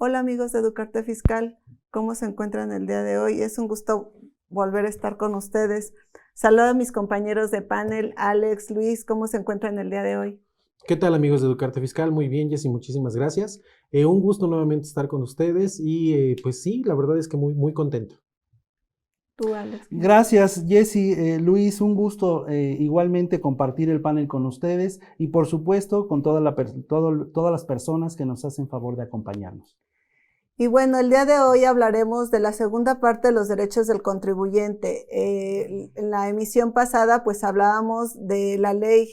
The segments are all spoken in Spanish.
Hola amigos de Educarte Fiscal, ¿cómo se encuentran el día de hoy? Es un gusto volver a estar con ustedes. Saludo a mis compañeros de panel, Alex, Luis, ¿cómo se encuentran el día de hoy? ¿Qué tal amigos de Educarte Fiscal? Muy bien, Jessy, muchísimas gracias. Un gusto nuevamente estar con ustedes y pues sí, la verdad es que muy contento. Tú, Alex. Gracias, Jessy, Luis, un gusto igualmente compartir el panel con ustedes y por supuesto con todas las personas que nos hacen favor de acompañarnos. Y bueno, el día de hoy hablaremos de la segunda parte de los derechos del contribuyente. En la emisión pasada, pues hablábamos de la Ley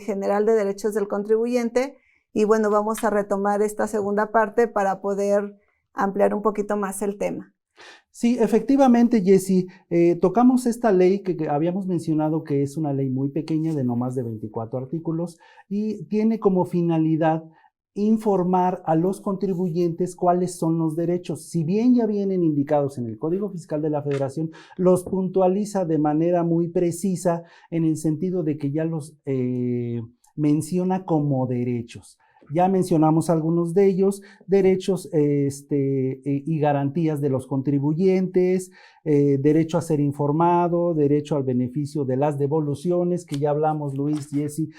General de Derechos del Contribuyente y bueno, vamos a retomar esta segunda parte para poder ampliar un poquito más el tema. Sí, efectivamente, Jessy, tocamos esta ley que habíamos mencionado que es una ley muy pequeña de no más de 24 artículos y tiene como finalidad informar a los contribuyentes cuáles son los derechos. Si bien ya vienen indicados en el Código Fiscal de la Federación, los puntualiza de manera muy precisa en el sentido de que ya los menciona como derechos. Ya mencionamos algunos de ellos, derechos y garantías de los contribuyentes, derecho a ser informado, derecho al beneficio de las devoluciones, que ya hablamos, Luis, Jessy,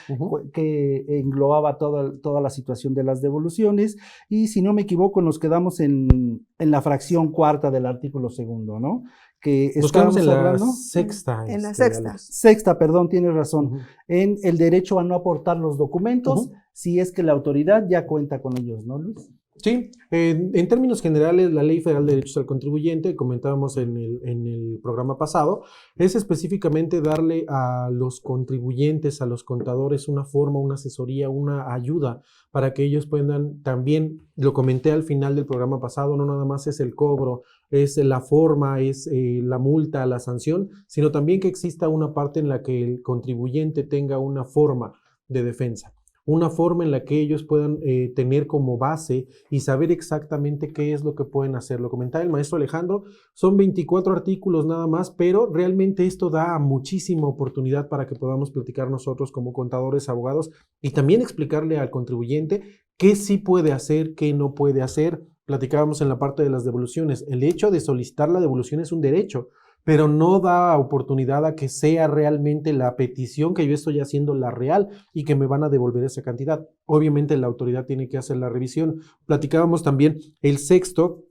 que englobaba toda la situación de las devoluciones, y si no me equivoco nos quedamos en la fracción cuarta del artículo segundo, ¿no? Que Nos quedamos en la hablando, sexta. En la sexta. Alex. Sexta, perdón, tienes razón, en el derecho a no aportar los documentos, si es que la autoridad ya cuenta con ellos, ¿no, Luis? Sí, en términos generales, la Ley Federal de Derechos al Contribuyente, comentábamos en el programa pasado, es específicamente darle a los contribuyentes, a los contadores, una forma, una asesoría, una ayuda para que ellos puedan también, lo comenté al final del programa pasado, no nada más es el cobro, es la forma, es la multa, la sanción, sino también que exista una parte en la que el contribuyente tenga una forma de defensa. Una forma en la que ellos puedan tener como base y saber exactamente qué es lo que pueden hacer. Lo comentaba el maestro Alejandro, son 24 artículos nada más, pero realmente esto da muchísima oportunidad para que podamos platicar nosotros como contadores, abogados y también explicarle al contribuyente qué sí puede hacer, qué no puede hacer. Platicábamos en la parte de las devoluciones. El hecho de solicitar la devolución es un derecho, pero no da oportunidad a que sea realmente la petición que yo estoy haciendo la real y que me van a devolver esa cantidad. Obviamente la autoridad tiene que hacer la revisión. Platicábamos también el sexto,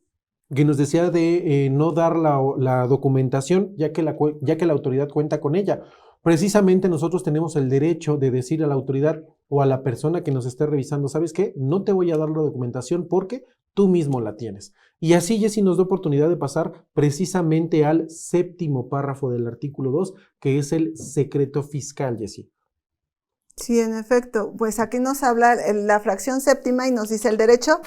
que nos decía de no dar la documentación, ya que la autoridad cuenta con ella. Precisamente nosotros tenemos el derecho de decir a la autoridad o a la persona que nos esté revisando, ¿sabes qué? No te voy a dar la documentación porque tú mismo la tienes. Y así, Jessy, nos da oportunidad de pasar precisamente al séptimo párrafo del artículo 2, que es el secreto fiscal, Jessy. Sí, en efecto, pues aquí nos habla la fracción séptima y nos dice el derecho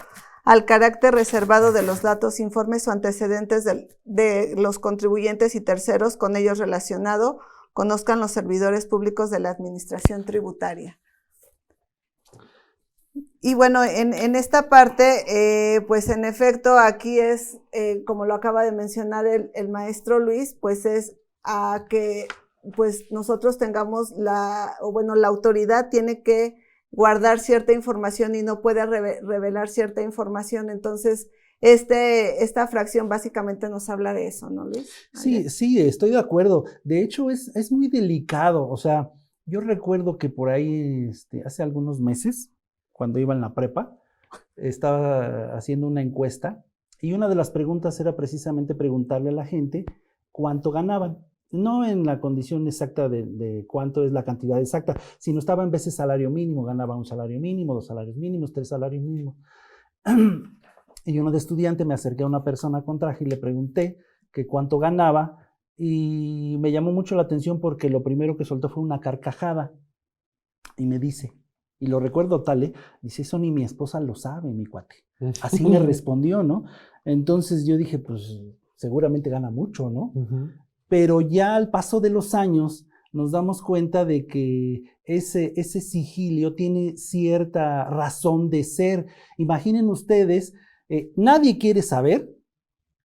al carácter reservado de los datos, informes o antecedentes de los contribuyentes y terceros con ellos relacionado, conozcan los servidores públicos de la administración tributaria. Y bueno, en esta parte, pues en efecto, aquí es, como lo acaba de mencionar el maestro Luis, pues es a que pues nosotros tengamos la autoridad tiene que guardar cierta información y no puede revelar cierta información. Entonces, esta fracción básicamente nos habla de eso, ¿no, Luis? Sí, estoy de acuerdo. De hecho, es muy delicado. O sea, yo recuerdo que por ahí, hace algunos meses, cuando iba en la prepa, estaba haciendo una encuesta y una de las preguntas era precisamente preguntarle a la gente cuánto ganaban. No en la condición exacta de cuánto es la cantidad exacta, sino estaba en vez de salario mínimo, ganaba un salario mínimo, 2 salarios mínimos, 3 salarios mínimos. Y yo de estudiante me acerqué a una persona con traje y le pregunté que cuánto ganaba y me llamó mucho la atención porque lo primero que soltó fue una carcajada y me dice, y lo recuerdo tal, dice, eso ni mi esposa lo sabe, mi cuate. Así me respondió, ¿no? Entonces yo dije, pues seguramente gana mucho, ¿no? Pero ya al paso de los años nos damos cuenta de que ese sigilio tiene cierta razón de ser. Imaginen ustedes, nadie quiere saber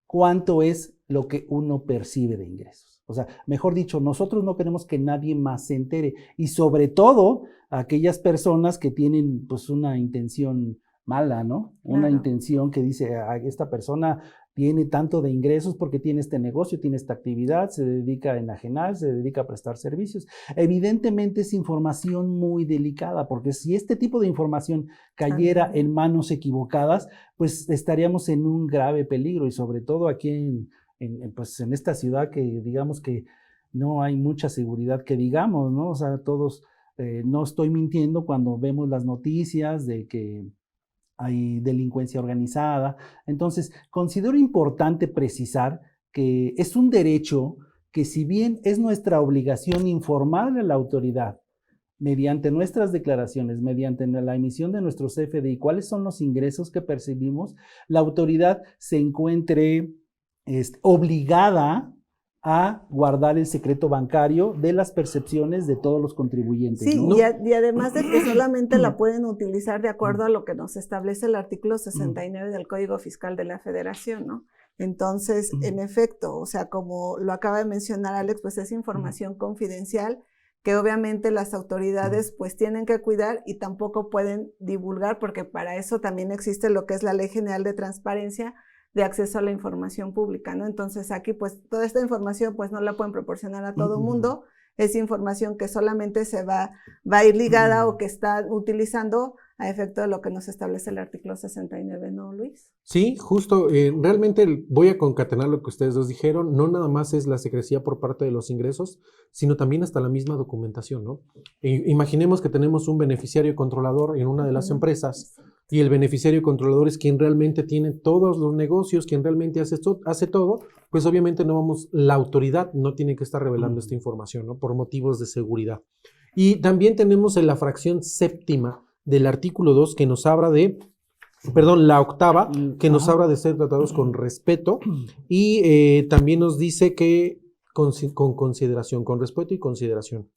cuánto es lo que uno percibe de ingresos. O sea, mejor dicho, nosotros no queremos que nadie más se entere y sobre todo aquellas personas que tienen pues una intención mala, ¿no? Una Claro. intención que dice, esta persona tiene tanto de ingresos porque tiene este negocio, tiene esta actividad, se dedica a enajenar, se dedica a prestar servicios. Evidentemente es información muy delicada, porque si este tipo de información cayera en manos equivocadas, pues estaríamos en un grave peligro, y sobre todo aquí pues en esta ciudad que digamos que no hay mucha seguridad que digamos, ¿no? O sea, todos, no estoy mintiendo cuando vemos las noticias de que hay delincuencia organizada. Entonces, considero importante precisar que es un derecho que, si bien es nuestra obligación informarle a la autoridad mediante nuestras declaraciones, mediante la emisión de nuestro CFDI, cuáles son los ingresos que percibimos, la autoridad se encuentre obligada a guardar el secreto bancario de las percepciones de todos los contribuyentes. Sí, ¿no? y además de que solamente la pueden utilizar de acuerdo a lo que nos establece el artículo 69 del Código Fiscal de la Federación, ¿no? Entonces, en efecto, o sea, como lo acaba de mencionar Alex, pues es información confidencial que obviamente las autoridades pues tienen que cuidar y tampoco pueden divulgar, porque para eso también existe lo que es la Ley General de Transparencia de acceso a la información pública, ¿no? Entonces aquí pues toda esta información pues no la pueden proporcionar a todo mundo, es información que solamente se va a ir ligada o que está utilizando a efecto de lo que nos establece el artículo 69, ¿no, Luis? Sí, justo, realmente voy a concatenar lo que ustedes dos dijeron, no nada más es la secrecía por parte de los ingresos, sino también hasta la misma documentación, ¿no? Imaginemos que tenemos un beneficiario controlador en una de las empresas, y el beneficiario controlador es quien realmente tiene todos los negocios, quien realmente hace todo, pues obviamente la autoridad no tiene que estar revelando esta información, ¿no? Por motivos de seguridad. Y también tenemos en la fracción séptima del artículo 2 que nos habla de, la octava, que nos habla de ser tratados con respeto, y también nos dice que con consideración, con respeto y consideración.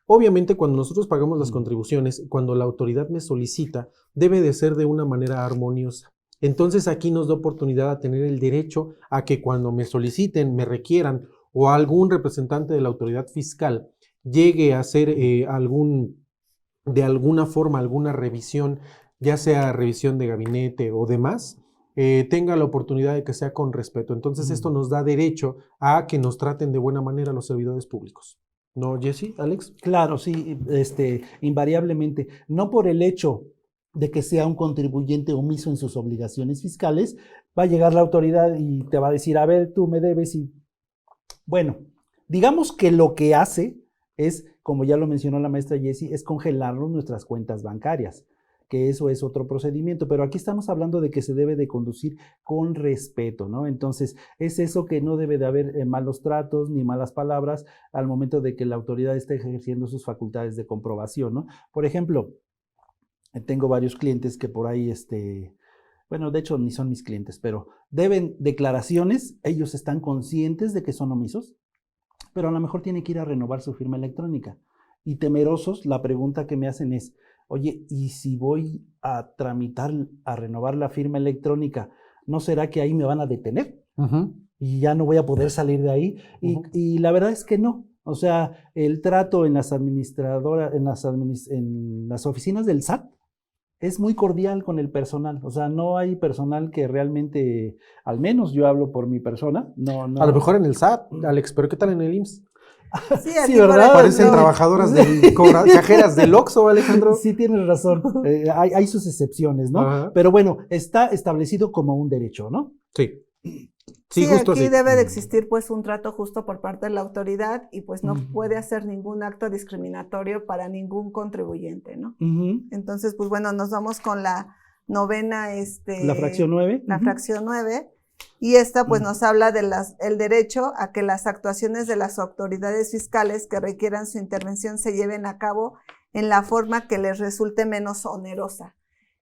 Obviamente, cuando nosotros pagamos las contribuciones, cuando la autoridad me solicita, debe de ser de una manera armoniosa. Entonces, aquí nos da oportunidad a tener el derecho a que cuando me soliciten, me requieran, o algún representante de la autoridad fiscal llegue a hacer de alguna forma, alguna revisión, ya sea revisión de gabinete o demás, tenga la oportunidad de que sea con respeto. Entonces, esto nos da derecho a que nos traten de buena manera los servidores públicos. ¿No, Jesse, Alex? Claro, sí, invariablemente. No por el hecho de que sea un contribuyente omiso en sus obligaciones fiscales, va a llegar la autoridad y te va a decir, a ver, tú me debes y... Bueno, digamos que lo que hace es, como ya lo mencionó la maestra Jessie, es congelarnos nuestras cuentas bancarias, que eso es otro procedimiento, pero aquí estamos hablando de que se debe de conducir con respeto, ¿no? Entonces, es eso, que no debe de haber malos tratos ni malas palabras al momento de que la autoridad esté ejerciendo sus facultades de comprobación, ¿no? Por ejemplo, tengo varios clientes que por ahí, bueno, de hecho ni son mis clientes, pero deben declaraciones, ellos están conscientes de que son omisos, pero a lo mejor tienen que ir a renovar su firma electrónica. Y temerosos, la pregunta que me hacen es, oye, ¿y si voy a tramitar, a renovar la firma electrónica, no será que ahí me van a detener? Y ya no voy a poder salir de ahí. Y la verdad es que no. O sea, el trato en las administradoras, en las oficinas del SAT es muy cordial con el personal. O sea, no hay personal que realmente, al menos yo hablo por mi persona, no. A lo mejor en el SAT, Alex, pero ¿qué tal en el IMSS? Sí, ¿verdad? Parecen trabajadoras cajeras del Oxxo, Alejandro. Sí, tienes razón. Hay sus excepciones, ¿no? Ajá. Pero bueno, está establecido como un derecho, ¿no? Sí. Sí, justo aquí así. debe de existir pues un trato justo por parte de la autoridad y pues no puede hacer ningún acto discriminatorio para ningún contribuyente, ¿no? Entonces, pues bueno, nos vamos con la novena, la fracción 9. La fracción 9. Y esta pues nos habla de el derecho a que las actuaciones de las autoridades fiscales que requieran su intervención se lleven a cabo en la forma que les resulte menos onerosa.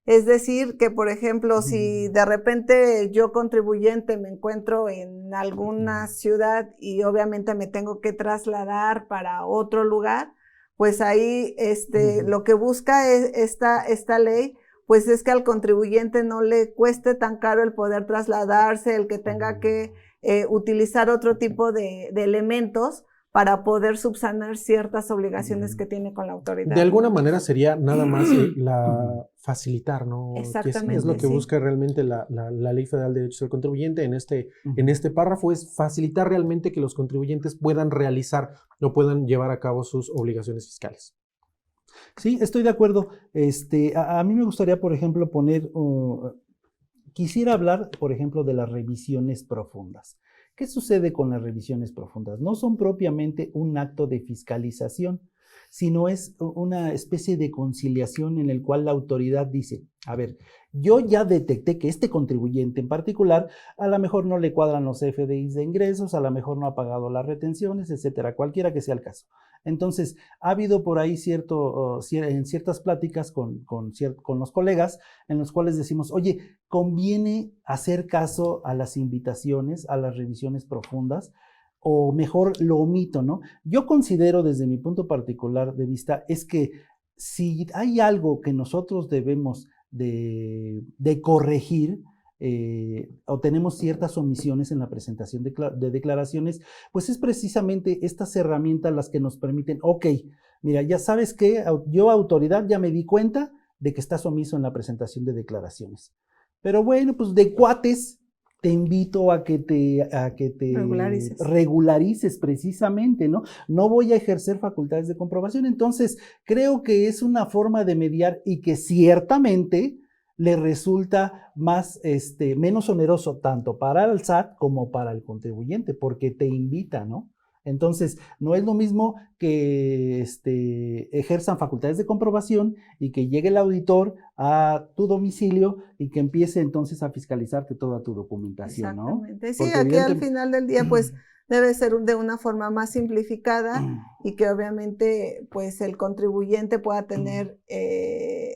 Es decir, que por ejemplo, si de repente yo contribuyente me encuentro en alguna ciudad y obviamente me tengo que trasladar para otro lugar, pues ahí lo que busca esta ley, pues es que al contribuyente no le cueste tan caro el poder trasladarse, el que tenga que utilizar otro tipo de elementos para poder subsanar ciertas obligaciones que tiene con la autoridad. De alguna manera sería nada más facilitar, ¿no? Exactamente, es lo que sí. busca realmente la Ley Federal de Derechos del Contribuyente en este párrafo, es facilitar realmente que los contribuyentes puedan realizar o puedan llevar a cabo sus obligaciones fiscales. Sí, estoy de acuerdo. A mí me gustaría, por ejemplo, quisiera hablar, por ejemplo, de las revisiones profundas. ¿Qué sucede con las revisiones profundas? No son propiamente un acto de fiscalización, sino es una especie de conciliación en el cual la autoridad dice, a ver, yo ya detecté que este contribuyente en particular a lo mejor no le cuadran los FDIs de ingresos, a lo mejor no ha pagado las retenciones, etcétera, cualquiera que sea el caso. Entonces, ha habido por ahí en ciertas pláticas con los colegas en los cuales decimos, oye, conviene hacer caso a las invitaciones, a las revisiones profundas, o mejor lo omito, ¿no? Yo considero desde mi punto particular de vista es que si hay algo que nosotros debemos de corregir, o tenemos ciertas omisiones en la presentación de declaraciones, pues es precisamente estas herramientas las que nos permiten, ok, mira, ya sabes que yo autoridad ya me di cuenta de que estás omiso en la presentación de declaraciones. Pero bueno, pues de cuates te invito a que te regularices precisamente, ¿no? No voy a ejercer facultades de comprobación. Entonces, creo que es una forma de mediar y que ciertamente le resulta menos oneroso tanto para el SAT como para el contribuyente, porque te invita, ¿no? Entonces, no es lo mismo que ejerzan facultades de comprobación y que llegue el auditor a tu domicilio y que empiece entonces a fiscalizarte toda tu documentación, ¿no? Exactamente. Sí, aquí al final del día, pues, debe ser de una forma más simplificada y que obviamente, pues, el contribuyente pueda tener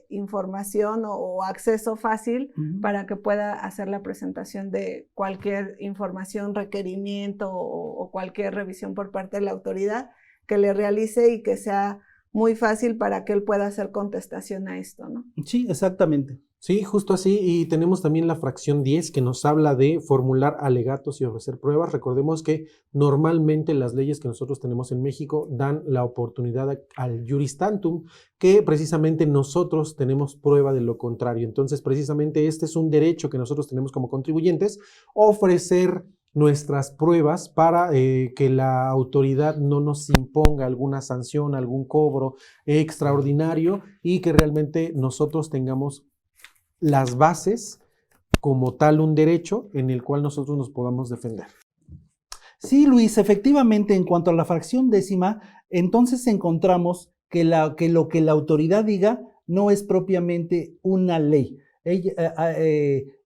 información o acceso fácil para que pueda hacer la presentación de cualquier información, requerimiento o cualquier revisión por parte de la autoridad que le realice y que sea muy fácil para que él pueda hacer contestación a esto, ¿no? Sí, exactamente. Sí, justo así. Y tenemos también la fracción 10 que nos habla de formular alegatos y ofrecer pruebas. Recordemos que normalmente las leyes que nosotros tenemos en México dan la oportunidad al juris tantum, que precisamente nosotros tenemos prueba de lo contrario. Entonces, precisamente este es un derecho que nosotros tenemos como contribuyentes, ofrecer nuestras pruebas para que la autoridad no nos imponga alguna sanción, algún cobro extraordinario y que realmente nosotros tengamos las bases como tal un derecho en el cual nosotros nos podamos defender. Sí, Luis, efectivamente, en cuanto a la fracción 10ª, entonces encontramos que lo que la autoridad diga no es propiamente una ley. Ella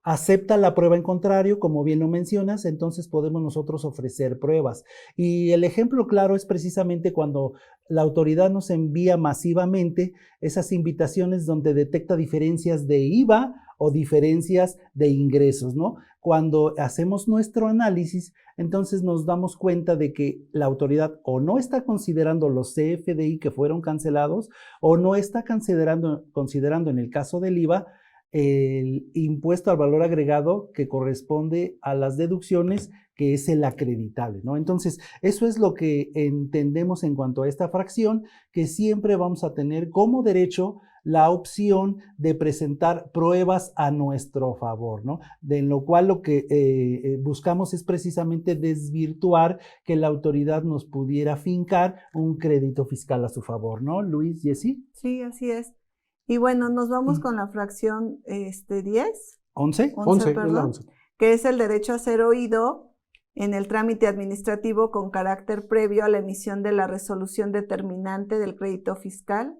acepta la prueba en contrario, como bien lo mencionas, entonces podemos nosotros ofrecer pruebas. Y el ejemplo claro es precisamente cuando la autoridad nos envía masivamente esas invitaciones donde detecta diferencias de IVA o diferencias de ingresos, ¿no? Cuando hacemos nuestro análisis, entonces nos damos cuenta de que la autoridad o no está considerando los CFDI que fueron cancelados o no está considerando en el caso del IVA el impuesto al valor agregado que corresponde a las deducciones, que es el acreditable, ¿no? Entonces, eso es lo que entendemos en cuanto a esta fracción, que siempre vamos a tener como derecho la opción de presentar pruebas a nuestro favor, ¿no? De lo cual lo que buscamos es precisamente desvirtuar que la autoridad nos pudiera fincar un crédito fiscal a su favor, ¿no? Luis, Jessy. Sí, así es. Y bueno, nos vamos con la fracción 10. 11, perdón, es la 11. Que es el derecho a ser oído en el trámite administrativo con carácter previo a la emisión de la resolución determinante del crédito fiscal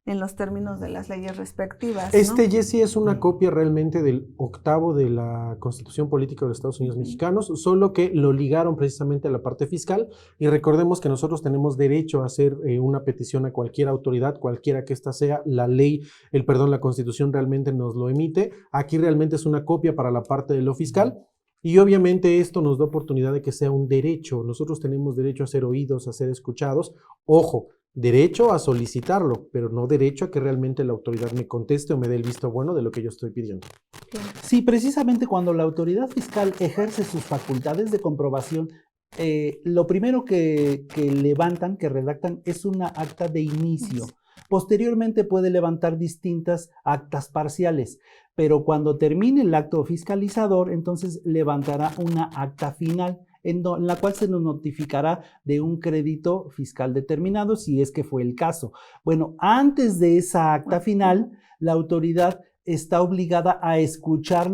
en los términos de las leyes respectivas, ¿no? Jessy, es una copia realmente del 8º de la Constitución Política de los Estados Unidos Mexicanos, solo que lo ligaron precisamente a la parte fiscal, y recordemos que nosotros tenemos derecho a hacer una petición a cualquier autoridad, cualquiera que ésta sea, la Constitución realmente nos lo emite. Aquí realmente es una copia para la parte de lo fiscal. Y obviamente esto nos da oportunidad de que sea un derecho. Nosotros tenemos derecho a ser oídos, a ser escuchados. Ojo, derecho a solicitarlo, pero no derecho a que realmente la autoridad me conteste o me dé el visto bueno de lo que yo estoy pidiendo. Sí, precisamente cuando la autoridad fiscal ejerce sus facultades de comprobación lo primero que levantan, que redactan, es una acta de inicio. Posteriormente puede levantar distintas actas parciales, pero cuando termine el acto fiscalizador, entonces levantará una acta final en la cual se nos notificará de un crédito fiscal determinado, si es que fue el caso. Bueno, antes de esa acta final, la autoridad está obligada a escuchar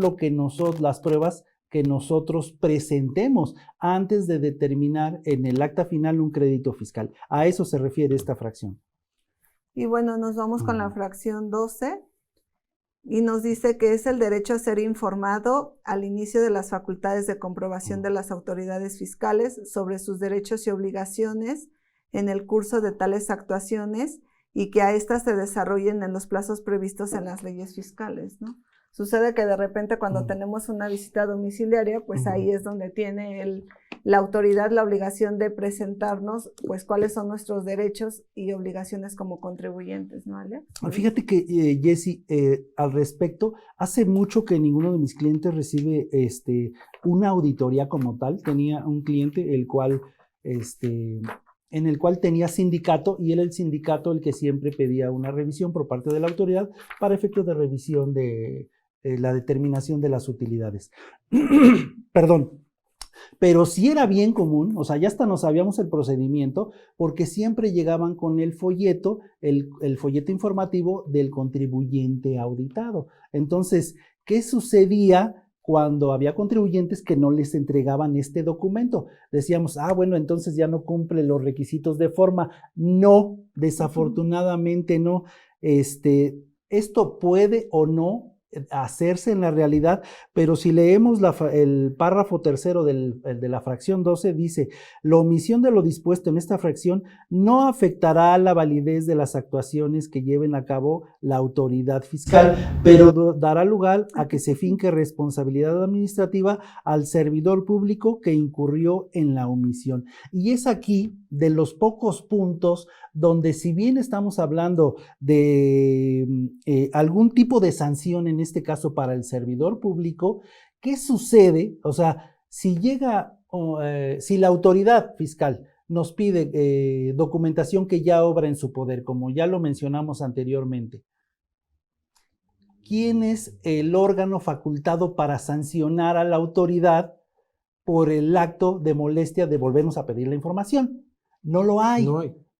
las pruebas que nosotros presentemos antes de determinar en el acta final un crédito fiscal. A eso se refiere esta fracción. Y bueno, nos vamos con la fracción 12 y nos dice que es el derecho a ser informado al inicio de las facultades de comprobación de las autoridades fiscales sobre sus derechos y obligaciones en el curso de tales actuaciones y que a éstas se desarrollen en los plazos previstos en las leyes fiscales, ¿no? Sucede que de repente cuando tenemos una visita domiciliaria, pues ahí es donde tiene la autoridad la obligación de presentarnos, pues cuáles son nuestros derechos y obligaciones como contribuyentes, ¿no, Ale? Fíjate que, Jessy, al respecto, hace mucho que ninguno de mis clientes recibe una auditoría como tal. Tenía un cliente en el cual tenía sindicato y era el sindicato el que siempre pedía una revisión por parte de la autoridad para efectos de revisión de la determinación de las utilidades. Perdón. Pero sí era bien común, o sea, ya hasta no sabíamos el procedimiento, porque siempre llegaban con el folleto informativo del contribuyente auditado. Entonces, ¿qué sucedía cuando había contribuyentes que no les entregaban este documento? Decíamos, bueno, entonces ya no cumple los requisitos de forma. No, desafortunadamente no. Esto puede o no hacerse en la realidad, pero si leemos el párrafo tercero de la fracción 12, dice: la omisión de lo dispuesto en esta fracción no afectará la validez de las actuaciones que lleven a cabo la autoridad fiscal, pero dará lugar a que se finque responsabilidad administrativa al servidor público que incurrió en la omisión. Y es aquí de los pocos puntos donde, si bien estamos hablando de algún tipo de sanción, en este caso para el servidor público, ¿qué sucede? O sea, si la autoridad fiscal nos pide documentación que ya obra en su poder, como ya lo mencionamos anteriormente, ¿quién es el órgano facultado para sancionar a la autoridad por el acto de molestia de volvernos a pedir la información? No lo hay.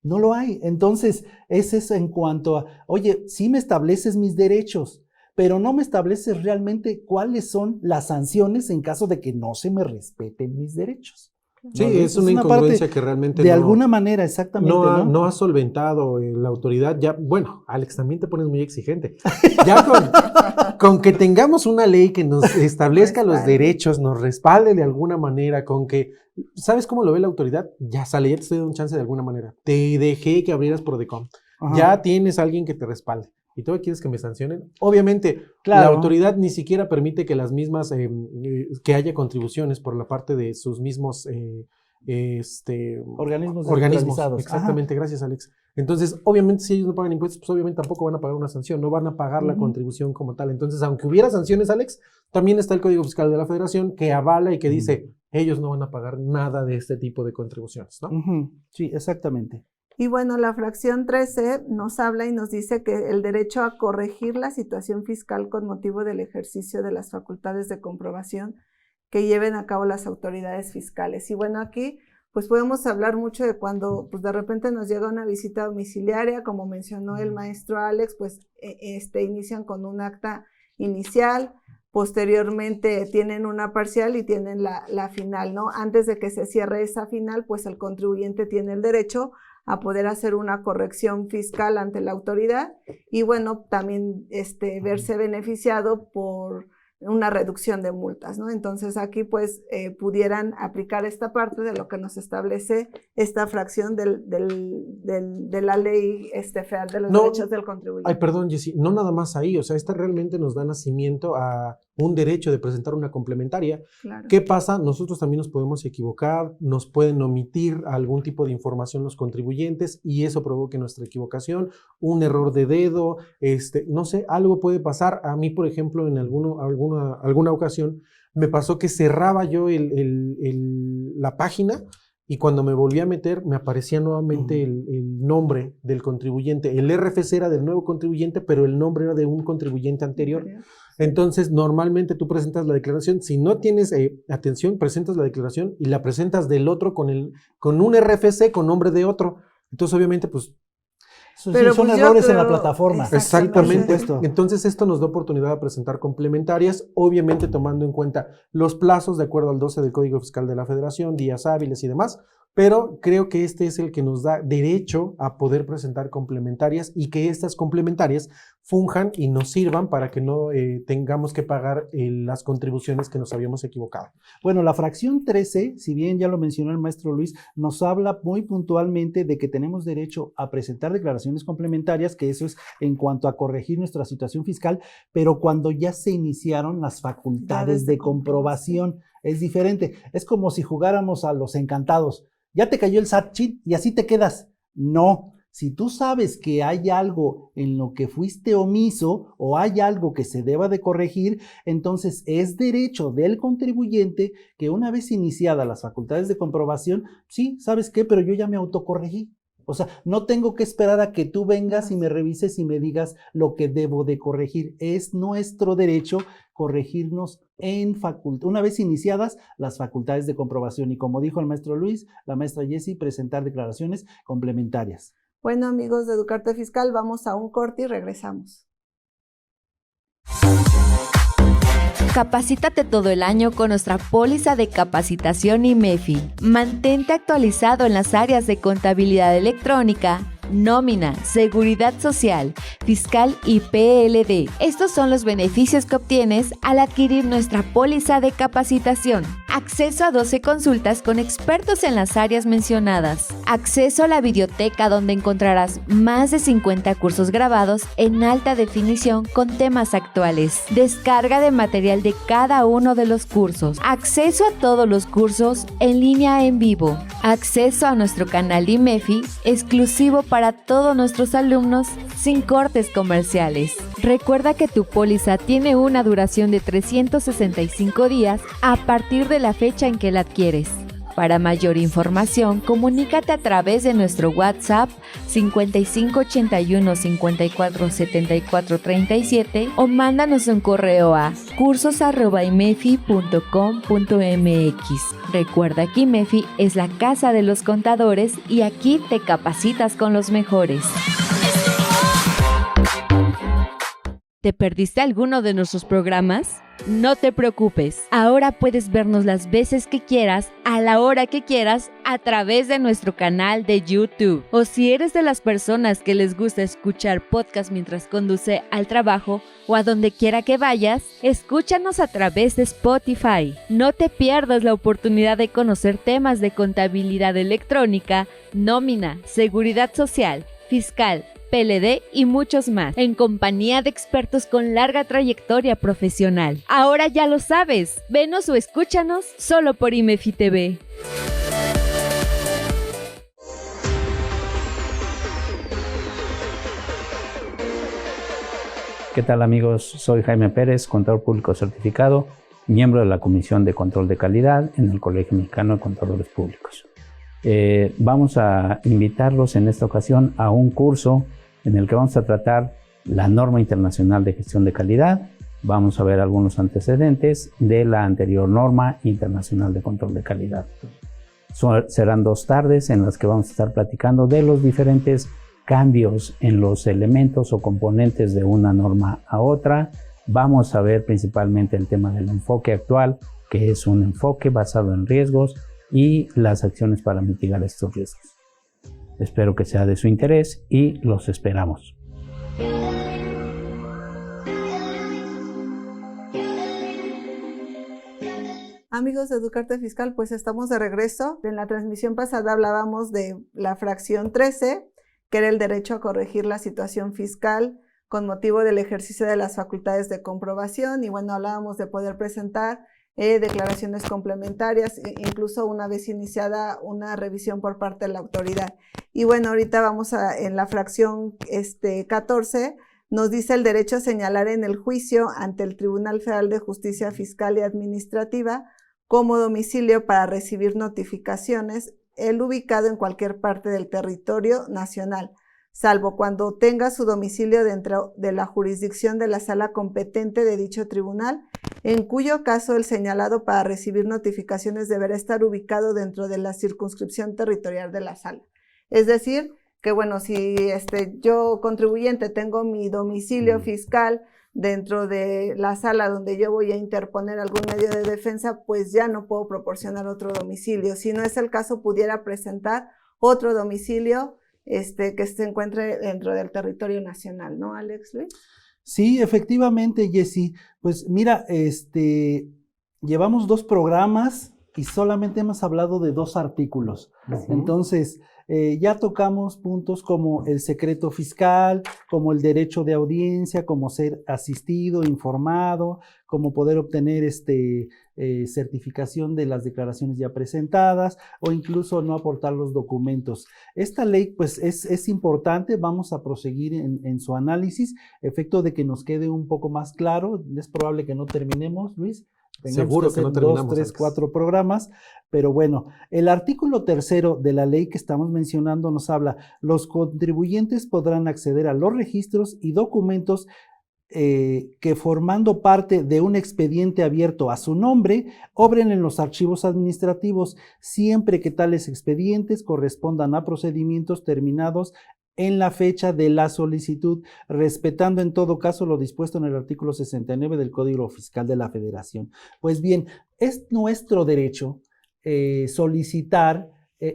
No lo hay. Entonces, es eso en cuanto a, oye, sí me estableces mis derechos, pero no me estableces realmente cuáles son las sanciones en caso de que no se me respeten mis derechos. Sí, es una incongruencia que realmente de alguna manera, exactamente. No ha solventado la autoridad. Ya, bueno, Alex, también te pones muy exigente. Ya con que tengamos una ley que nos establezca los derechos, nos respalde de alguna manera, con que, ¿sabes cómo lo ve la autoridad? Ya sale, ya te estoy dando un chance de alguna manera. Te dejé que abrieras Prodecon. Ajá. Ya tienes a alguien que te respalde. ¿Y todavía quieres que me sancionen? Obviamente, claro, la autoridad ni siquiera permite que las mismas, que haya contribuciones por la parte de sus mismos organismos. Exactamente, ajá. Gracias, Alex. Entonces, obviamente, si ellos no pagan impuestos, pues obviamente tampoco van a pagar una sanción, no van a pagar la contribución como tal. Entonces, aunque hubiera sanciones, Alex, también está el Código Fiscal de la Federación que avala y que dice, ellos no van a pagar nada de este tipo de contribuciones, ¿no? Sí, exactamente. Y bueno, la fracción 13 nos habla y nos dice que el derecho a corregir la situación fiscal con motivo del ejercicio de las facultades de comprobación que lleven a cabo las autoridades fiscales. Y bueno, aquí pues podemos hablar mucho de cuando pues de repente nos llega una visita domiciliaria, como mencionó el maestro Alex, pues inician con un acta inicial, posteriormente tienen una parcial y tienen la final, ¿no? Antes de que se cierre esa final, pues el contribuyente tiene el derecho a poder hacer una corrección fiscal ante la autoridad y bueno, también verse beneficiado por una reducción de multas, ¿no? Entonces aquí pues pudieran aplicar esta parte de lo que nos establece esta fracción de la ley federal de los derechos del contribuyente. Ay, perdón, Jessy, no nada más ahí, o sea, esta realmente nos da nacimiento a un derecho de presentar una complementaria. Claro. ¿Qué pasa? Nosotros también nos podemos equivocar, nos pueden omitir algún tipo de información los contribuyentes y eso provoca nuestra equivocación, un error de dedo, no sé, algo puede pasar. A mí, por ejemplo, en alguna ocasión me pasó que cerraba yo la página y cuando me volví a meter me aparecía nuevamente el nombre del contribuyente. El RFC era del nuevo contribuyente, pero el nombre era de un contribuyente anterior. Entonces, normalmente tú presentas la declaración, si no tienes atención, presentas la declaración y la presentas del otro con un RFC con nombre de otro. Entonces, obviamente, pues... Pero son errores en la plataforma. Exactamente. Entonces, esto nos da oportunidad de presentar complementarias, obviamente tomando en cuenta los plazos de acuerdo al 12 del Código Fiscal de la Federación, días hábiles y demás, pero creo que este es el que nos da derecho a poder presentar complementarias y que estas complementarias funjan y nos sirvan para que no tengamos que pagar las contribuciones que nos habíamos equivocado. Bueno, la fracción 13, si bien ya lo mencionó el maestro Luis, nos habla muy puntualmente de que tenemos derecho a presentar declaraciones complementarias, que eso es en cuanto a corregir nuestra situación fiscal, pero cuando ya se iniciaron las facultades de comprobación, es diferente. Es como si jugáramos a los encantados. Ya te cayó el SAT y así te quedas. No. Si tú sabes que hay algo en lo que fuiste omiso o hay algo que se deba de corregir, entonces es derecho del contribuyente que una vez iniciadas las facultades de comprobación, sí, ¿sabes qué? Pero yo ya me autocorregí. O sea, no tengo que esperar a que tú vengas y me revises y me digas lo que debo de corregir. Es nuestro derecho corregirnos una vez iniciadas las facultades de comprobación. Y como dijo el maestro Luis, la maestra Jessie, presentar declaraciones complementarias. Bueno, amigos de Educarte Fiscal, vamos a un corte y regresamos. Capacítate todo el año con nuestra póliza de capacitación IMEFI. Mantente actualizado en las áreas de contabilidad electrónica, nómina, seguridad social, fiscal y PLD. Estos son los beneficios que obtienes al adquirir nuestra póliza de capacitación. Acceso a 12 consultas con expertos en las áreas mencionadas. Acceso a la videoteca donde encontrarás más de 50 cursos grabados en alta definición con temas actuales. Descarga de material de cada uno de los cursos. Acceso a todos los cursos en línea en vivo. Acceso a nuestro canal de IMEFI exclusivo para todos nuestros alumnos sin cortes comerciales. Recuerda que tu póliza tiene una duración de 365 días a partir de la fecha en que la adquieres. Para mayor información, comunícate a través de nuestro WhatsApp 5581 54 74 37 o mándanos un correo a cursos@imefi.com.mx. Recuerda que IMEFI es la casa de los contadores y aquí te capacitas con los mejores. ¿Te perdiste alguno de nuestros programas? No te preocupes, ahora puedes vernos las veces que quieras, a la hora que quieras, a través de nuestro canal de YouTube. O si eres de las personas que les gusta escuchar podcast mientras conduce al trabajo o a donde quiera que vayas, escúchanos a través de Spotify. No te pierdas la oportunidad de conocer temas de contabilidad electrónica, nómina, seguridad social, fiscal, PLD y muchos más, en compañía de expertos con larga trayectoria profesional. Ahora ya lo sabes, venos o escúchanos solo por IMEFI TV. ¿Qué tal, amigos? Soy Jaime Pérez, contador público certificado, miembro de la Comisión de Control de Calidad en el Colegio Mexicano de Contadores Públicos. Vamos a invitarlos en esta ocasión a un curso en el que vamos a tratar la norma internacional de gestión de calidad. Vamos a ver algunos antecedentes de la anterior norma internacional de control de calidad. Serán 2 tardes en las que vamos a estar platicando de los diferentes cambios en los elementos o componentes de una norma a otra. Vamos a ver principalmente el tema del enfoque actual, que es un enfoque basado en riesgos y las acciones para mitigar estos riesgos. Espero que sea de su interés y los esperamos. Amigos de Educarte Fiscal, pues estamos de regreso. En la transmisión pasada hablábamos de la fracción 13, que era el derecho a corregir la situación fiscal con motivo del ejercicio de las facultades de comprobación. Y bueno, hablábamos de poder presentar declaraciones complementarias, incluso una vez iniciada una revisión por parte de la autoridad. Y bueno, ahorita vamos en la fracción 14, nos dice el derecho a señalar en el juicio ante el Tribunal Federal de Justicia Fiscal y Administrativa como domicilio para recibir notificaciones el ubicado en cualquier parte del territorio nacional, salvo cuando tenga su domicilio dentro de la jurisdicción de la sala competente de dicho tribunal, en cuyo caso el señalado para recibir notificaciones deberá estar ubicado dentro de la circunscripción territorial de la sala. Es decir, que bueno, si yo contribuyente tengo mi domicilio fiscal dentro de la sala donde yo voy a interponer algún medio de defensa, pues ya no puedo proporcionar otro domicilio. Si no es el caso, pudiera presentar otro domicilio que se encuentre dentro del territorio nacional, ¿no, Alex Luis? Sí, efectivamente, Jessy. Pues mira, llevamos 2 programas y solamente hemos hablado de 2 artículos. Entonces, ya tocamos puntos como el secreto fiscal, como el derecho de audiencia, como ser asistido, informado, como poder obtener certificación de las declaraciones ya presentadas o incluso no aportar los documentos. Esta ley pues es importante, vamos a proseguir en su análisis, efecto de que nos quede un poco más claro. Es probable que no terminemos, Luis. Seguro que no terminamos. 2, 3, 4 programas, pero bueno, el artículo 3 de la ley que estamos mencionando nos habla: los contribuyentes podrán acceder a los registros y documentos que, formando parte de un expediente abierto a su nombre, obren en los archivos administrativos, siempre que tales expedientes correspondan a procedimientos terminados en la fecha de la solicitud, respetando en todo caso lo dispuesto en el artículo 69 del Código Fiscal de la Federación. Pues bien, es nuestro derecho solicitar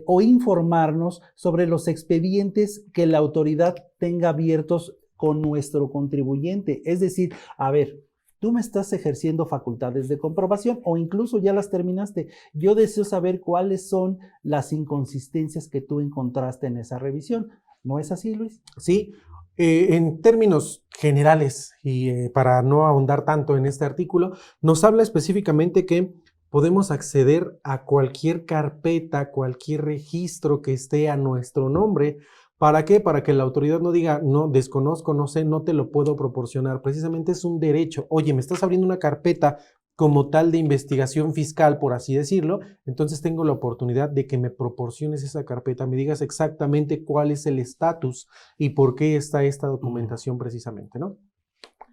o informarnos sobre los expedientes que la autoridad tenga abiertos con nuestro contribuyente. Es decir, a ver, tú me estás ejerciendo facultades de comprobación o incluso ya las terminaste. Yo deseo saber cuáles son las inconsistencias que tú encontraste en esa revisión. ¿No es así, Luis? Sí, en términos generales y para no ahondar tanto en este artículo, nos habla específicamente que podemos acceder a cualquier carpeta, cualquier registro que esté a nuestro nombre. ¿Para qué? Para que la autoridad no diga, no, desconozco, no sé, no te lo puedo proporcionar. Precisamente es un derecho. Oye, me estás abriendo una carpeta como tal de investigación fiscal, por así decirlo, entonces tengo la oportunidad de que me proporciones esa carpeta, me digas exactamente cuál es el estatus y por qué está esta documentación precisamente, ¿no?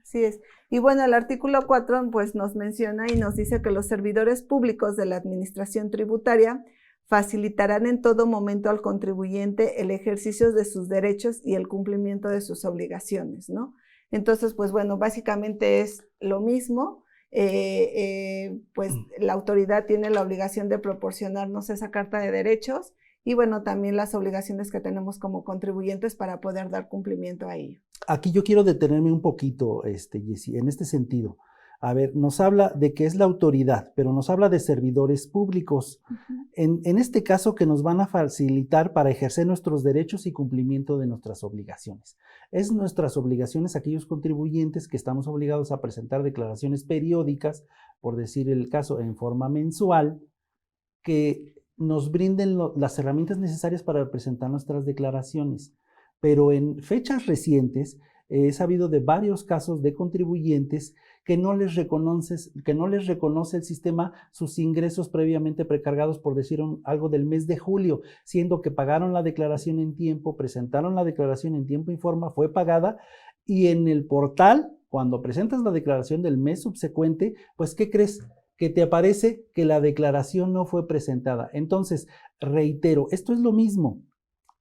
Así es. Y bueno, el artículo 4 pues nos menciona y nos dice que los servidores públicos de la administración tributaria facilitarán en todo momento al contribuyente el ejercicio de sus derechos y el cumplimiento de sus obligaciones, ¿no? Entonces, pues bueno, básicamente es lo mismo. Pues la autoridad tiene la obligación de proporcionarnos esa carta de derechos y bueno, también las obligaciones que tenemos como contribuyentes para poder dar cumplimiento a ello. Aquí yo quiero detenerme un poquito, Jessy, en este sentido. A ver, nos habla de que es la autoridad, pero nos habla de servidores públicos. En este caso, que nos van a facilitar para ejercer nuestros derechos y cumplimiento de nuestras obligaciones. Es nuestras obligaciones aquellos contribuyentes que estamos obligados a presentar declaraciones periódicas, por decir el caso, en forma mensual, que nos brinden las herramientas necesarias para presentar nuestras declaraciones. Pero en fechas recientes he sabido de varios casos de contribuyentes que no les reconoce el sistema sus ingresos previamente precargados, por decir algo, del mes de julio, siendo que pagaron la declaración en tiempo, presentaron la declaración en tiempo y forma, fue pagada, y en el portal, cuando presentas la declaración del mes subsecuente, pues ¿qué crees? Que te aparece que la declaración no fue presentada. Entonces, reitero, esto es lo mismo.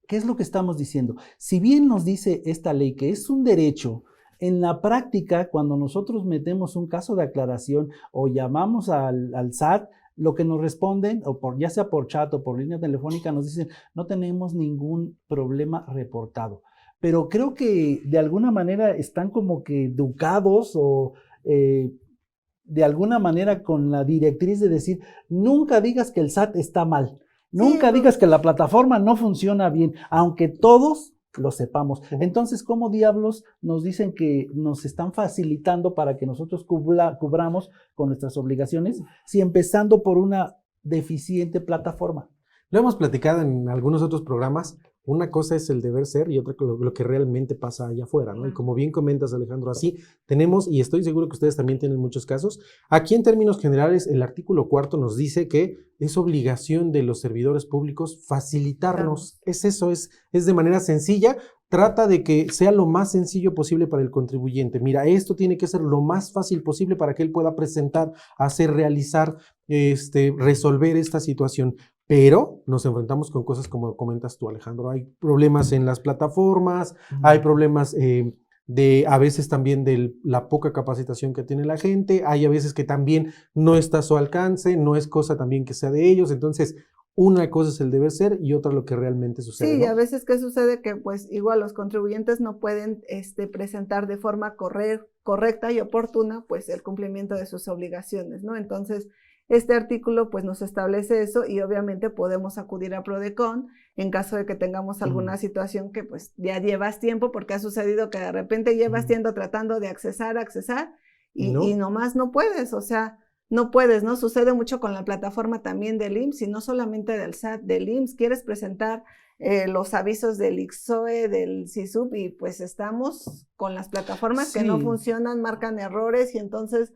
¿Qué es lo que estamos diciendo? Si bien nos dice esta ley que es un derecho, en la práctica, cuando nosotros metemos un caso de aclaración o llamamos al SAT, lo que nos responden, o ya sea por chat o por línea telefónica, nos dicen, no tenemos ningún problema reportado. Pero creo que de alguna manera están como que educados o de alguna manera con la directriz de decir, nunca digas que el SAT está mal. Nunca digas que la plataforma no funciona bien, aunque todos lo sepamos. Entonces, ¿cómo diablos nos dicen que nos están facilitando para que nosotros cubramos con nuestras obligaciones si empezando por una deficiente plataforma? Lo hemos platicado en algunos otros programas. Una cosa es el deber ser y otra lo que realmente pasa allá afuera, ¿no? Y como bien comentas, Alejandro, así tenemos, y estoy seguro que ustedes también tienen muchos casos. Aquí en términos generales, el artículo 4 nos dice que es obligación de los servidores públicos facilitarnos. Es eso, es de manera sencilla. Trata de que sea lo más sencillo posible para el contribuyente. Mira, esto tiene que ser lo más fácil posible para que él pueda presentar, hacer, realizar, resolver esta situación. Pero nos enfrentamos con cosas como comentas tú, Alejandro. Hay problemas en las plataformas, hay problemas a veces también de la poca capacitación que tiene la gente, hay a veces que también no está a su alcance, no es cosa también que sea de ellos. Entonces, una cosa es el deber ser y otra lo que realmente sucede. Sí, ¿no? y a veces ¿qué sucede? Que pues igual los contribuyentes no pueden presentar de forma correcta y oportuna pues el cumplimiento de sus obligaciones, ¿no? Entonces, este artículo pues nos establece eso y obviamente podemos acudir a Prodecon en caso de que tengamos alguna situación que pues ya llevas tiempo, porque ha sucedido que de repente llevas tiempo tratando de accesar y nomás no puedes, o sea, no puedes, ¿no? Sucede mucho con la plataforma también del IMSS y no solamente del SAT, del IMSS. Quieres presentar los avisos del ICSOE, del CISUP y pues estamos con las plataformas que no funcionan, marcan errores y entonces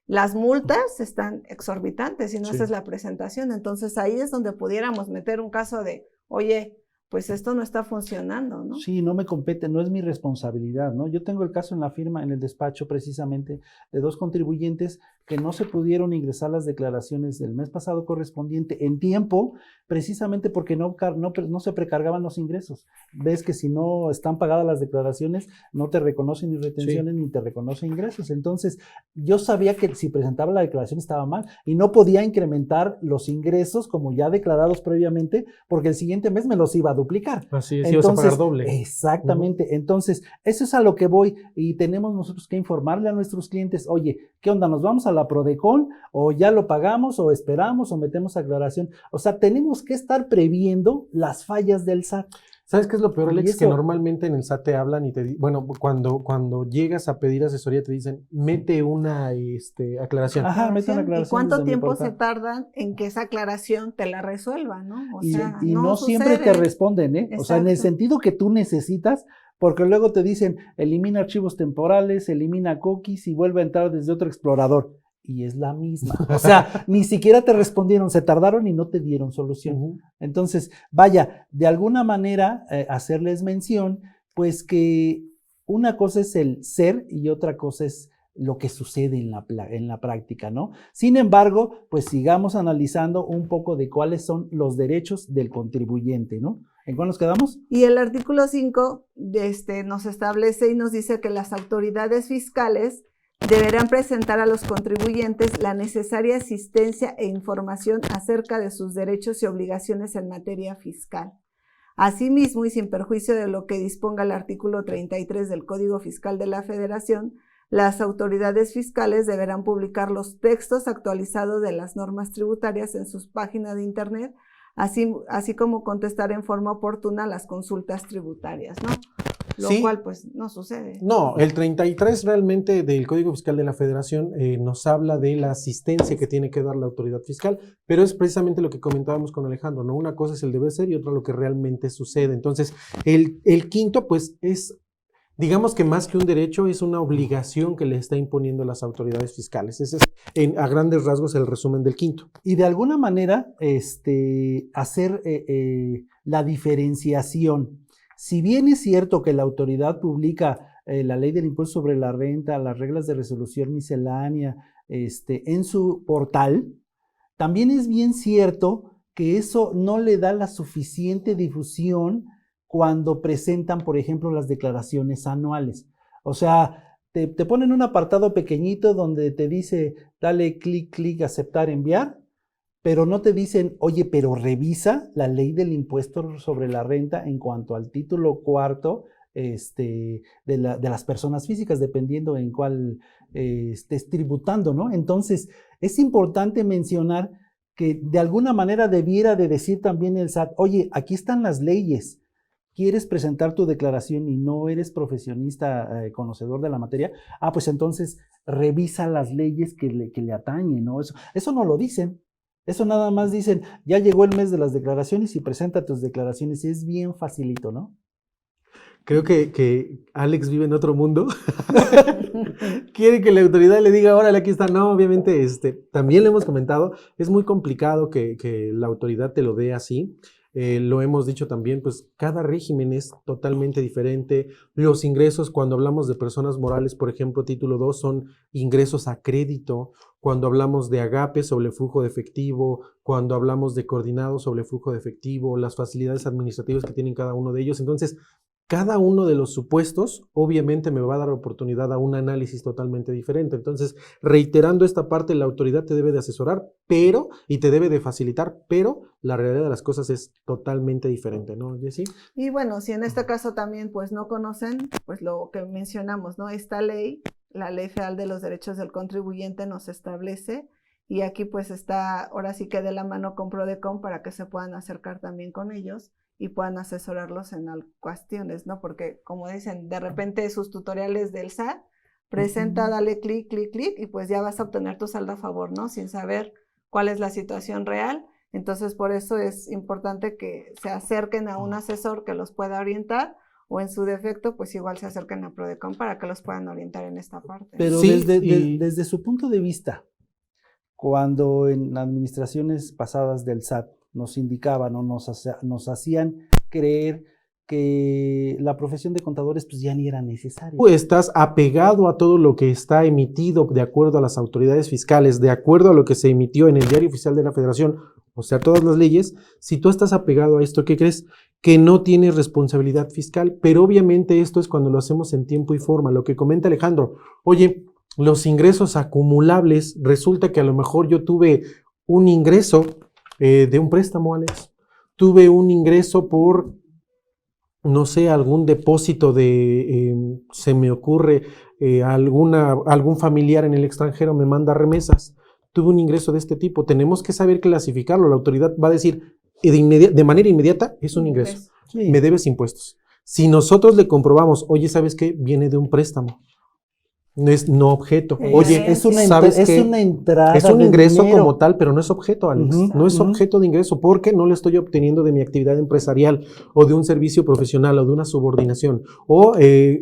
las multas están exorbitantes si no haces la presentación. Entonces ahí es donde pudiéramos meter un caso de, oye, pues esto no está funcionando, ¿no? Sí, no me compete, no es mi responsabilidad, ¿no? Yo tengo el caso en la firma, en el despacho precisamente, de 2 contribuyentes que no se pudieron ingresar las declaraciones del mes pasado correspondiente en tiempo, precisamente porque no se precargaban los ingresos. Ves que si no están pagadas las declaraciones, no te reconocen ni retenciones ni te reconocen ingresos. Entonces, yo sabía que si presentaba la declaración estaba mal y no podía incrementar los ingresos como ya declarados previamente, porque el siguiente mes me los iba a duplicar. Así es, ibas a pagar doble. Exactamente. Entonces, eso es a lo que voy y tenemos nosotros que informarle a nuestros clientes, oye, ¿qué onda? ¿Nos vamos a la Prodecon o ya lo pagamos o esperamos o metemos aclaración? O sea, tenemos que estar previendo las fallas del SAT. ¿Sabes qué es lo peor, Alex? Que normalmente en el SAT te hablan y bueno, cuando llegas a pedir asesoría te dicen, mete una aclaración. Ajá, mete una aclaración. ¿Y cuánto tiempo se tardan en que esa aclaración te la resuelva, no? O sea, y no siempre te responden, ¿eh? Exacto. O sea, en el sentido que tú necesitas, porque luego te dicen, elimina archivos temporales, elimina cookies y vuelve a entrar desde otro explorador. Y es la misma. O sea, ni siquiera te respondieron, se tardaron y no te dieron solución. Entonces, vaya, de alguna manera hacerles mención, pues que una cosa es el ser y otra cosa es lo que sucede en la práctica, ¿no? Sin embargo, pues sigamos analizando un poco de cuáles son los derechos del contribuyente, ¿no? ¿En cuál nos quedamos? Y el artículo 5 nos establece y nos dice que las autoridades fiscales deberán presentar a los contribuyentes la necesaria asistencia e información acerca de sus derechos y obligaciones en materia fiscal. Asimismo, y sin perjuicio de lo que disponga el artículo 33 del Código Fiscal de la Federación, las autoridades fiscales deberán publicar los textos actualizados de las normas tributarias en sus páginas de internet, así como contestar en forma oportuna las consultas tributarias, ¿no? Lo cual pues no sucede. No, el 33 realmente del Código Fiscal de la Federación nos habla de la asistencia que tiene que dar la autoridad fiscal, pero es precisamente lo que comentábamos con Alejandro, ¿no? Una cosa es el deber ser y otra lo que realmente sucede. Entonces, el quinto pues es, digamos que más que un derecho, es una obligación que le está imponiendo las autoridades fiscales. Ese es, a grandes rasgos, el resumen del quinto. Y de alguna manera, hacer la diferenciación. Si bien es cierto que la autoridad publica la ley del impuesto sobre la renta, las reglas de resolución miscelánea, en su portal, también es bien cierto que eso no le da la suficiente difusión cuando presentan, por ejemplo, las declaraciones anuales. O sea, te ponen un apartado pequeñito donde te dice, dale clic, aceptar, enviar, pero no te dicen, oye, pero revisa la ley del impuesto sobre la renta en cuanto al título cuarto de las personas físicas, dependiendo en cuál estés tributando, ¿no? Entonces, es importante mencionar que de alguna manera debiera de decir también el SAT, oye, aquí están las leyes. quieres presentar tu declaración y no eres profesionista conocedor de la materia, pues entonces revisa las leyes que le atañen, ¿no? Eso no lo dicen. Eso nada más dicen, ya llegó el mes de las declaraciones y presenta tus declaraciones. Es bien facilito, ¿no? Creo que Alex vive en otro mundo. Quiere que la autoridad le diga, órale, aquí está. No, obviamente, también lo hemos comentado, es muy complicado que la autoridad te lo dé así. Lo hemos dicho también, pues cada régimen es totalmente diferente. Los ingresos, cuando hablamos de personas morales, por ejemplo, título 2, son ingresos a crédito. Cuando hablamos de agape sobre el flujo de efectivo, cuando hablamos de coordinado sobre el flujo de efectivo, las facilidades administrativas que tienen cada uno de ellos. Entonces, cada uno de los supuestos obviamente me va a dar oportunidad a un análisis totalmente diferente. Entonces, reiterando esta parte, la autoridad te debe de asesorar, y te debe de facilitar, pero la realidad de las cosas es totalmente diferente, ¿no, Jessy? Y bueno, si en este caso también pues no conocen, pues lo que mencionamos, ¿no? Esta ley, la Ley Federal de los Derechos del Contribuyente nos establece, y aquí pues está, ahora sí que de la mano con Prodecon para que se puedan acercar también con ellos y puedan asesorarlos en cuestiones, ¿no? Porque como dicen, de repente sus tutoriales del SAT, presenta, dale clic, clic, clic, y pues ya vas a obtener tu saldo a favor, ¿no? Sin saber cuál es la situación real. Entonces, por eso es importante que se acerquen a un asesor que los pueda orientar, o en su defecto, pues igual se acerquen a Prodecon para que los puedan orientar en esta parte. Pero Sí, desde su punto de vista, cuando en administraciones pasadas del SAT nos indicaban o nos hacían creer que la profesión de contadores pues ya ni era necesaria. Tú estás apegado a todo lo que está emitido de acuerdo a las autoridades fiscales, de acuerdo a lo que se emitió en el Diario Oficial de la Federación, o sea, todas las leyes. Si tú estás apegado a esto, ¿qué crees? Que no tienes responsabilidad fiscal, pero obviamente esto es cuando lo hacemos en tiempo y forma. Lo que comenta Alejandro, oye, los ingresos acumulables, resulta que a lo mejor yo tuve un ingreso de un préstamo, Alex, tuve un ingreso por, no sé, algún depósito se me ocurre, algún familiar en el extranjero me manda remesas, tuve un ingreso de este tipo. Tenemos que saber clasificarlo. La autoridad va a decir de manera inmediata, es un ingreso, Sí. me debes impuestos. Si nosotros le comprobamos, oye, ¿sabes qué? Viene de un préstamo, no es no objeto. Oye, es una entrada. Es un de ingreso dinero. como tal, pero no es objeto, Alex. No es objeto de ingreso porque no lo estoy obteniendo de mi actividad empresarial o de un servicio profesional o de una subordinación. O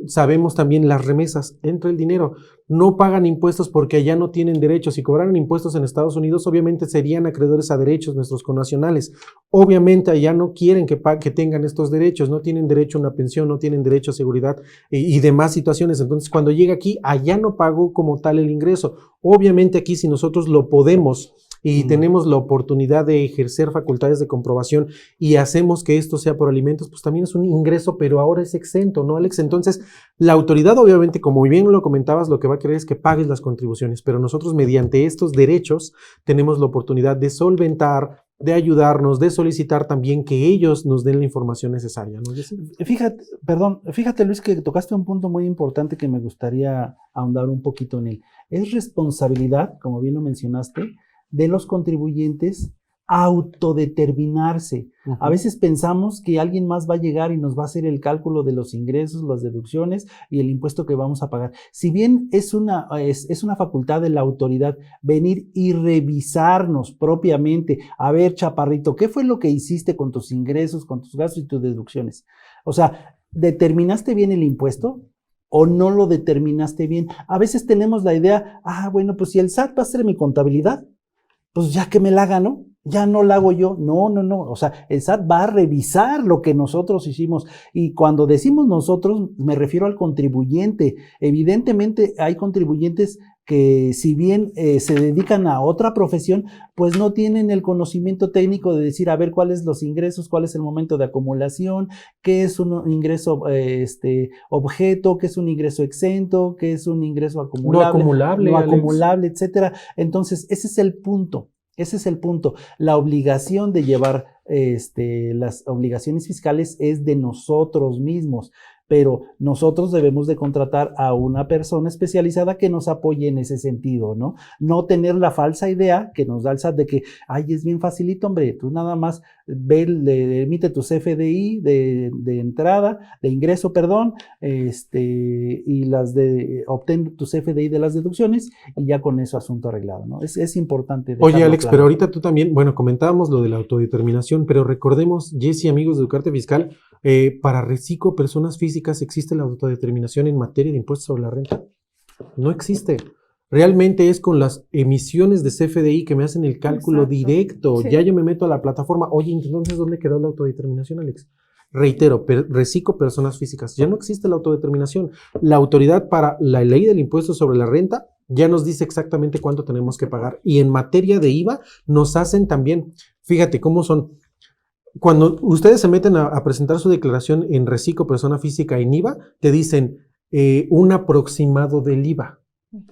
sabemos también las remesas, entra el dinero. No pagan impuestos porque allá no tienen derechos. Si cobraran impuestos en Estados Unidos, obviamente serían acreedores a derechos nuestros connacionales. Obviamente allá no quieren que tengan estos derechos, no tienen derecho a una pensión, no tienen derecho a seguridad y demás situaciones. Entonces, cuando llega aquí, allá no pagó como tal el ingreso. Obviamente aquí, si nosotros lo podemos y tenemos la oportunidad de ejercer facultades de comprobación y hacemos que esto sea por alimentos, pues también es un ingreso, pero ahora es exento, ¿no, Alex? Entonces, la autoridad, obviamente, como bien lo comentabas, lo que va a querer es que pagues las contribuciones, pero nosotros, mediante estos derechos, tenemos la oportunidad de solventar, de ayudarnos, de solicitar también que ellos nos den la información necesaria, ¿no? Fíjate, Luis, que tocaste un punto muy importante que me gustaría ahondar un poquito en él. Es responsabilidad, como bien lo mencionaste, de los contribuyentes autodeterminarse. A veces pensamos que alguien más va a llegar y nos va a hacer el cálculo de los ingresos, las deducciones y el impuesto que vamos a pagar. Si bien es una facultad de la autoridad venir y revisarnos propiamente, a ver, chaparrito, ¿qué fue lo que hiciste con tus ingresos, con tus gastos y tus deducciones? O sea, ¿determinaste bien el impuesto o no lo determinaste bien? A veces tenemos la idea, bueno, pues si el SAT va a hacer mi contabilidad, pues ya que me la haga, ¿no? Ya no la hago yo. No. O sea, el SAT va a revisar lo que nosotros hicimos. Y cuando decimos nosotros, me refiero al contribuyente. Evidentemente hay contribuyentes que si bien se dedican a otra profesión, pues no tienen el conocimiento técnico de decir, a ver, cuáles los ingresos, cuál es el momento de acumulación, qué es un ingreso objeto, qué es un ingreso exento, qué es un ingreso acumulable, no acumulable, etcétera. Entonces, ese es el punto. La obligación de llevar las obligaciones fiscales es de nosotros mismos. pero nosotros debemos de contratar a una persona especializada que nos apoye en ese sentido, ¿no? No tener la falsa idea que nos da el SAT de que, ay, es bien facilito, hombre, tú nada más emite tu CFDI de entrada, de ingreso, perdón, y obtén tu CFDI de las deducciones y ya con eso asunto arreglado, ¿no? Es importante. Oye, Alex, claro. pero ahorita tú también, bueno, comentábamos lo de la autodeterminación, pero recordemos, Jessy, amigos de Educarte Fiscal, para Recico, personas físicas, ¿existe la autodeterminación en materia de impuestos sobre la renta? No existe. Realmente es con las emisiones de CFDI que me hacen el cálculo Exacto. directo. Sí. Ya yo me meto a la plataforma. Oye, entonces, ¿dónde quedó la autodeterminación, Alex? Reitero, Recico, personas físicas. Ya no existe la autodeterminación. La autoridad para la ley del impuesto sobre la renta ya nos dice exactamente cuánto tenemos que pagar. Y en materia de IVA nos hacen también, fíjate cómo son. Cuando ustedes se meten a presentar su declaración en Recico, persona física, en IVA, te dicen un aproximado del IVA.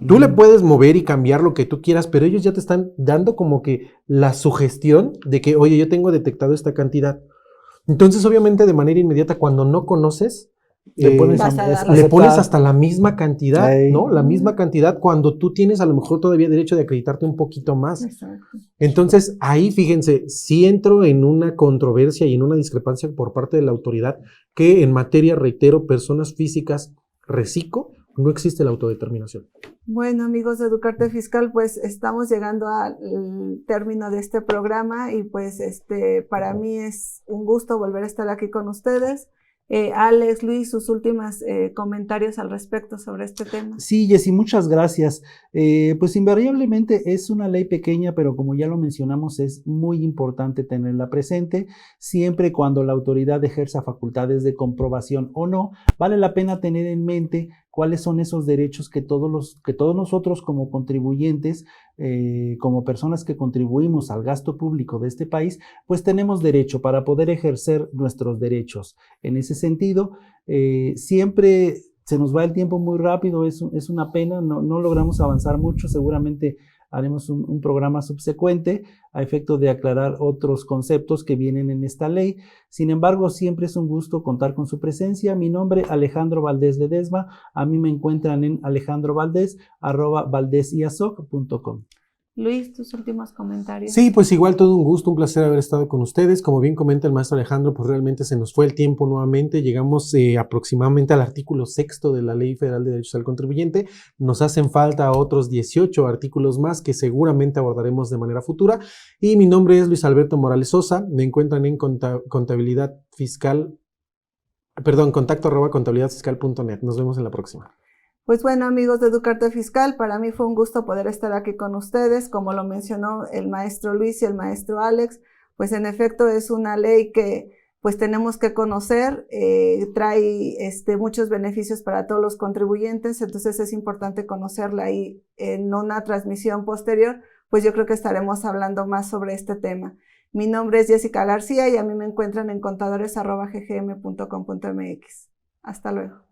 Tú le puedes mover y cambiar lo que tú quieras, pero ellos ya te están dando como que la sugestión de que, oye, yo tengo detectado esta cantidad. Entonces, obviamente, de manera inmediata, cuando no conoces, Le pones le pones hasta la misma cantidad, ¿no? La misma cantidad cuando tú tienes a lo mejor todavía derecho de acreditarte un poquito más. Exacto. Entonces, ahí fíjense, sí entro en una controversia y en una discrepancia por parte de la autoridad que en materia, reitero, personas físicas, Recico, no existe la autodeterminación. Bueno, amigos de Educarte Fiscal, pues estamos llegando al término de este programa y pues para mí es un gusto volver a estar aquí con ustedes. Alex, Luis, sus últimos comentarios al respecto sobre este tema. Sí, Jessy, muchas gracias. Pues invariablemente es una ley pequeña, pero como ya lo mencionamos, es muy importante tenerla presente. Siempre cuando la autoridad ejerza facultades de comprobación o no, vale la pena tener en mente cuáles son esos derechos que todos nosotros como contribuyentes, como personas que contribuimos al gasto público de este país, pues tenemos derecho para poder ejercer nuestros derechos. En ese sentido, siempre se nos va el tiempo muy rápido, es una pena, no logramos avanzar mucho, seguramente haremos un programa subsecuente a efecto de aclarar otros conceptos que vienen en esta ley. Sin embargo, siempre es un gusto contar con su presencia. Mi nombre, Alejandro Valdés Ledesma. A mí me encuentran en alejandrovaldez@valdesiasoc.com. Luis, tus últimos comentarios. Sí, pues igual todo un gusto, un placer haber estado con ustedes. Como bien comenta el maestro Alejandro, pues realmente se nos fue el tiempo nuevamente. Llegamos aproximadamente al artículo 6º de la Ley Federal de Derechos al Contribuyente. Nos hacen falta otros 18 artículos más que seguramente abordaremos de manera futura. Y mi nombre es Luis Alberto Morales Sosa. Me encuentran en contacto@contabilidadfiscal.net. Nos vemos en la próxima. Pues bueno, amigos de Educarte Fiscal, para mí fue un gusto poder estar aquí con ustedes. Como lo mencionó el maestro Luis y el maestro Alex, pues en efecto es una ley que pues tenemos que conocer, trae muchos beneficios para todos los contribuyentes, entonces es importante conocerla y en una transmisión posterior, pues yo creo que estaremos hablando más sobre este tema. Mi nombre es Jessica García y a mí me encuentran en contadores@ggm.com.mx. Hasta luego.